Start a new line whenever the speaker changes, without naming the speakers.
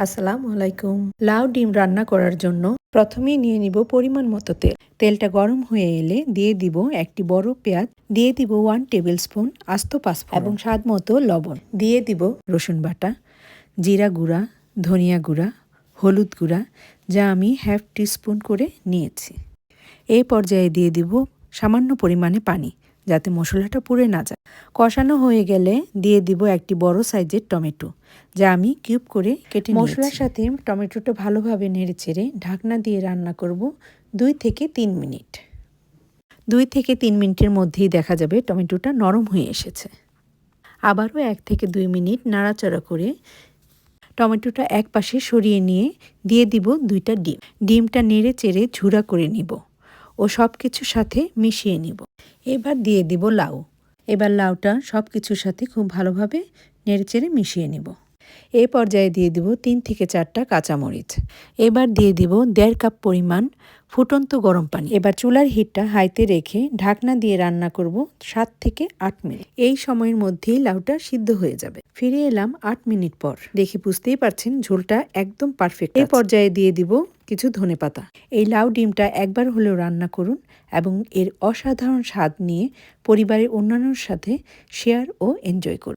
আসসালামু আলাইকুম। লাউ ডিম রান্না করার জন্য প্রথমেই নিয়ে নিব পরিমাণ মতো তেল। তেলটা গরম হয়ে এলে দিয়ে দিব একটি বড় পেঁয়াজ, দিয়ে দিব 1 টেবিল স্পুন আস্ত পাঁচফোড়ন এবং স্বাদ মতো লবণ, দিয়ে দিব রসুন বাটা, জিরা গুঁড়া, ধনিয়া গুঁড়া, হলুদ গুঁড়া, যা আমি হাফ টিস্পুন করে নিয়েছি। এই পর্যায়ে দিয়ে দিব সামান্য পরিমাণে পানি, যাতে মশলাটা পুড়ে না যায়। কষানো হয়ে গেলে দিয়ে দিব একটি বড় সাইজের টমেটো, যা আমি কিউব করে কেটে নিয়েছি। মশলার সাথে টমেটোটা ভালোভাবে নেড়েচেড়ে ঢাকনা দিয়ে রান্না করব 2 থেকে 3 মিনিট। 2 থেকে 3 মিনিটের মধ্যেই দেখা যাবে টমেটোটা নরম হয়ে এসেছে। আবারও 1 থেকে 2 মিনিট নাড়াচাড়া করে টমেটোটা এক পাশে সরিয়ে নিয়ে দিয়ে দিব 2টা ডিম। ডিমটা নেড়ে চেড়ে ঝুরা করে নিব ও সব কিছুর সাথে মিশিয়ে নিব। এবার দিয়ে দিব লাউ। এবার লাউটা সব কিছুর সাথে খুব ভালোভাবে নেড়েচেড়ে মিশিয়ে নিব। এই পর্যায়ে দিয়ে দিব 3 থেকে 4টা কাঁচামরিচ। এবার দিয়ে দিব 1.5 কাপ পরিমাণ ফুটন্ত গরম পানি। এবার চুলার হিটটা হাইতে রেখে ঢাকনা দিয়ে রান্না করব 7 থেকে 8 মিনিট। এই সময়ের মধ্যেই লাউটা সিদ্ধ হয়ে যাবে। ফিরে এলাম 8 মিনিট পর। দেখে বুঝতেই পারছেন ঝোলটা একদম পারফেক্ট। এই পর্যায়ে দিয়ে দিব কিছু ধনেপাতা। এই লাউ ডিমটা একবার হলেও রান্না করুন এবং এর অসাধারণ স্বাদ নিয়ে পরিবারের অন্যান্যর সাথে শেয়ার ও এনজয় করুন।